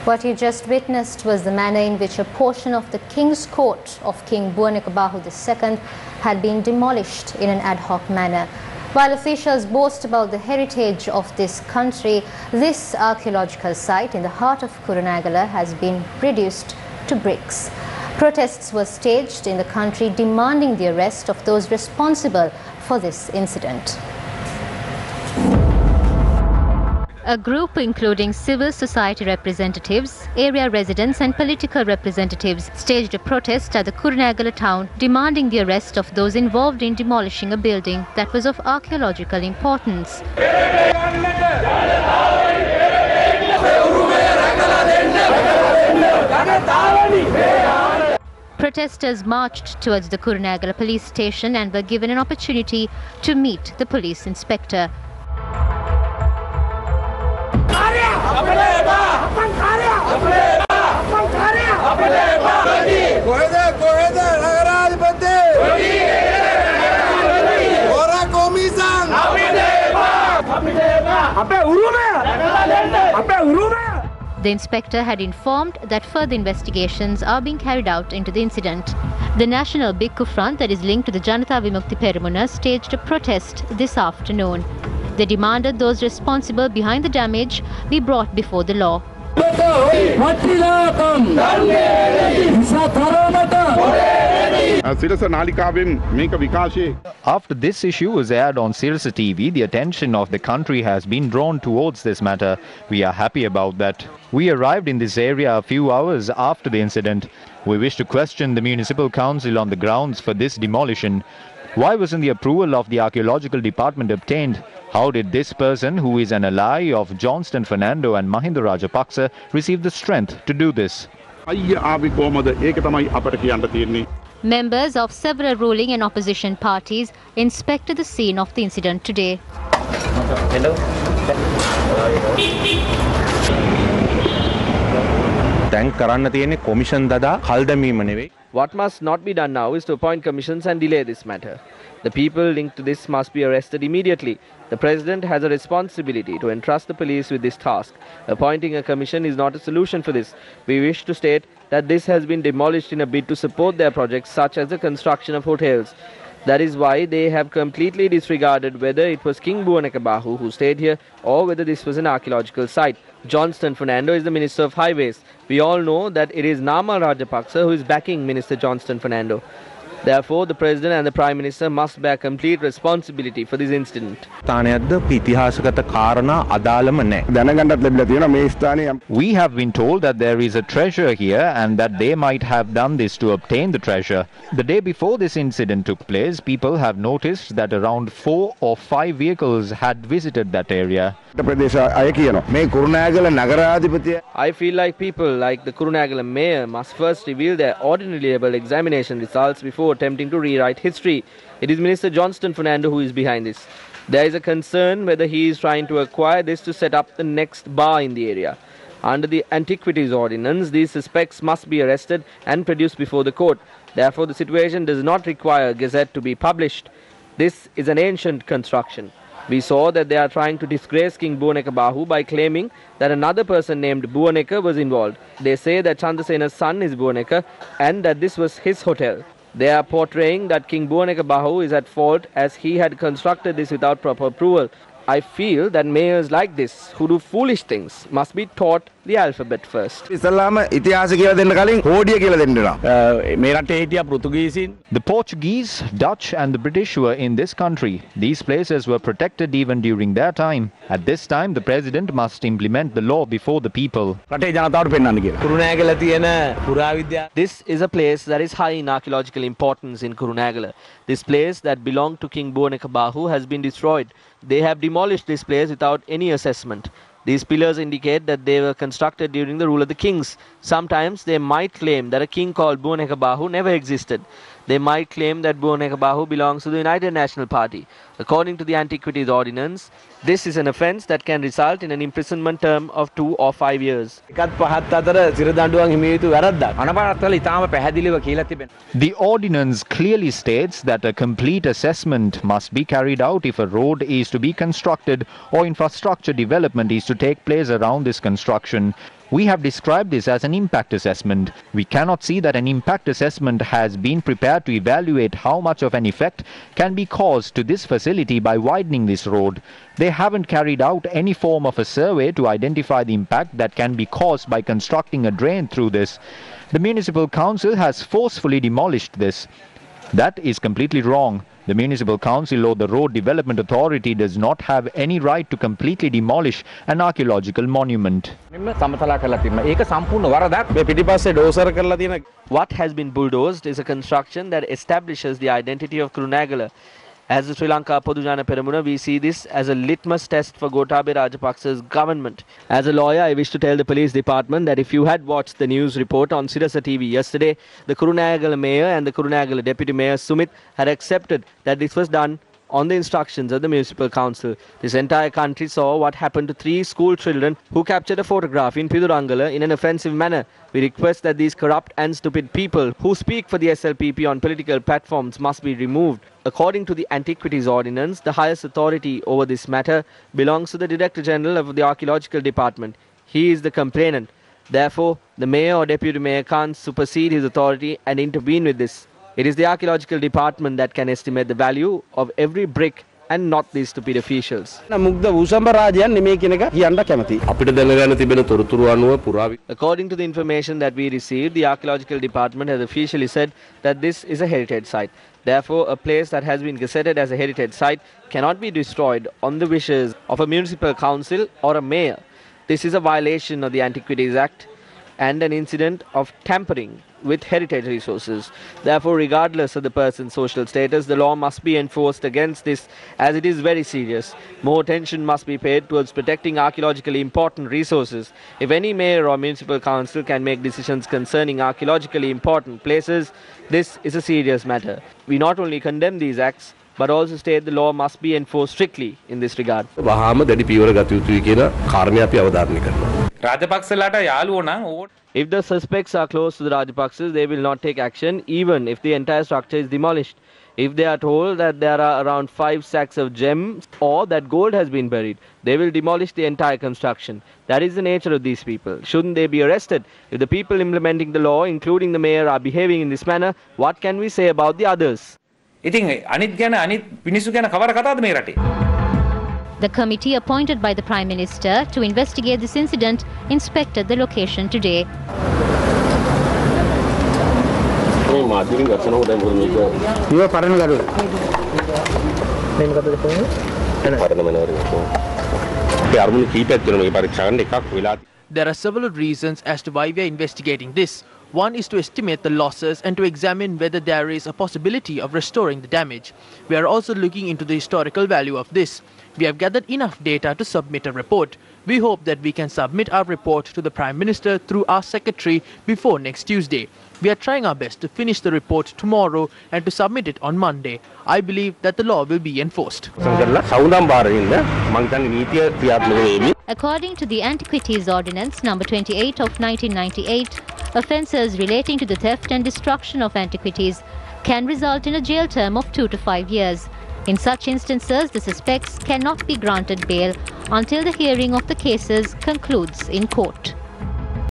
What you just witnessed was the manner in which a portion of the King's Court of King Bhuvanekabahu II had been demolished in an ad hoc manner. While officials boast about the heritage of this country, this archaeological site in the heart of Kurunegala has been reduced to bricks. Protests were staged in the country demanding the arrest of those responsible for this incident. A group including civil society representatives, area residents and political representatives staged a protest at the Kurunegala town demanding the arrest of those involved in demolishing a building that was of archaeological importance. Protesters marched towards the Kurunegala police station and were given an opportunity to meet the police inspector. The inspector had informed that further investigations are being carried out into the incident. The National Bhikkhu Front, that is linked to the Janatha Vimukthi Peramuna, staged a protest this afternoon. They demanded those responsible behind the damage be brought before the law. After this issue was aired on Sirasa TV, the attention of the country has been drawn towards this matter. We are happy about that. We arrived in this area a few hours after the incident. We wish to question the Municipal Council on the grounds for this demolition. Why wasn't the approval of the Archaeological Department obtained? How did this person, who is an ally of Johnston Fernando and Mahinda Rajapaksa, receive the strength to do this? Members of several ruling and opposition parties inspected the scene of the incident today. Hello. What must not be done now is to appoint commissions and delay this matter. The people linked to this must be arrested immediately. The President has a responsibility to entrust the police with this task. Appointing a commission is not a solution for this. We wish to state that this has been demolished in a bid to support their projects such as the construction of hotels. That is why they have completely disregarded whether it was King Bhuvanekabahu who stayed here or whether this was an archaeological site. Johnston Fernando is the Minister of Highways. We all know that it is Nama Rajapaksa who is backing Minister Johnston Fernando. Therefore, the President and the Prime Minister must bear complete responsibility for this incident. We have been told that there is a treasure here and that they might have done this to obtain the treasure. The day before this incident took place, people have noticed that around 4 or 5 vehicles had visited that area. I feel like people like the Kurunegala mayor must first reveal their ordinary level examination results before attempting to rewrite history. It is Minister Johnston Fernando who is behind this. There is a concern whether he is trying to acquire this to set up the next bar in the area. Under the Antiquities Ordinance, these suspects must be arrested and produced before the court. Therefore, the situation does not require a gazette to be published. This is an ancient construction. We saw that they are trying to disgrace King Bhuvanekabahu by claiming that another person named Bhuvaneka was involved. They say that Chandrasena's son is Bhuvaneka and that this was his hotel. They are portraying that King Bhuvanekabahu is at fault as he had constructed this without proper approval. I feel that mayors like this, who do foolish things, must be taught the alphabet first. The Portuguese, Dutch and the British were in this country. These places were protected even during their time. At this time, the President must implement the law before the people. This is a place that is high in archaeological importance in Kurunegala. This place that belonged to King Bhuvanekabahu has been destroyed. They have demolished this place without any assessment. These pillars indicate that they were constructed during the rule of the kings. Sometimes they might claim that a king called Bhuvanekabahu never existed. They might claim that Bhuvanekabahu belongs to the United National Party. According to the Antiquities Ordinance, this is an offence that can result in an imprisonment term of 2 or 5 years. The ordinance clearly states that a complete assessment must be carried out if a road is to be constructed or infrastructure development is to take place around this construction. We have described this as an impact assessment. We cannot see that an impact assessment has been prepared to evaluate how much of an effect can be caused to this facility by widening this road. They haven't carried out any form of a survey to identify the impact that can be caused by constructing a drain through this. The municipal council has forcefully demolished this. That is completely wrong. The municipal council or the road development authority does not have any right to completely demolish an archaeological monument. What has been bulldozed is a construction that establishes the identity of Kurunegala. As the Sri Lanka Podujana Peramuna, we see this as a litmus test for Gotabaya Rajapaksa's government. As a lawyer, I wish to tell the police department that if you had watched the news report on Sirasa TV yesterday, the Kurunegala mayor and the Kurunegala deputy mayor Sumit had accepted that this was done on the instructions of the municipal council. This entire country saw what happened to 3 school children who captured a photograph in Pidurangala in an offensive manner. We request that these corrupt and stupid people who speak for the SLPP on political platforms must be removed. According to the Antiquities Ordinance, the highest authority over this matter belongs to the Director General of the Archaeological Department. He is the complainant. Therefore, the mayor or deputy mayor can't supersede his authority and intervene with this. It is the Archaeological Department that can estimate the value of every brick and not these stupid officials. According to the information that we received, the Archaeological Department has officially said that this is a heritage site. Therefore, a place that has been gazetted as a heritage site cannot be destroyed on the wishes of a municipal council or a mayor. This is a violation of the Antiquities Act and an incident of tampering with heritage resources. Therefore, regardless of the person's social status, the law must be enforced against this, as it is very serious. More attention must be paid towards protecting archaeologically important resources. If any mayor or municipal council can make decisions concerning archaeologically important places, this is a serious matter. We not only condemn these acts, but also state the law must be enforced strictly in this regard. If the suspects are close to the Rajapaksas, they will not take action even if the entire structure is demolished. If they are told that there are around 5 sacks of gems or that gold has been buried, they will demolish the entire construction. That is the nature of these people. Shouldn't they be arrested? If the people implementing the law, including the mayor, are behaving in this manner, what can we say about the others? The committee appointed by the Prime Minister to investigate this incident inspected the location today. There are several reasons as to why we are investigating this. One is to estimate the losses and to examine whether there is a possibility of restoring the damage. We are also looking into the historical value of this. We have gathered enough data to submit a report. We hope that we can submit our report to the Prime Minister through our secretary before next Tuesday. We are trying our best to finish the report tomorrow and to submit it on Monday. I believe that the law will be enforced. According to the Antiquities Ordinance number 28 of 1998, offences relating to the theft and destruction of antiquities can result in a jail term of 2 to 5 years. In such instances, the suspects cannot be granted bail until the hearing of the cases concludes in court.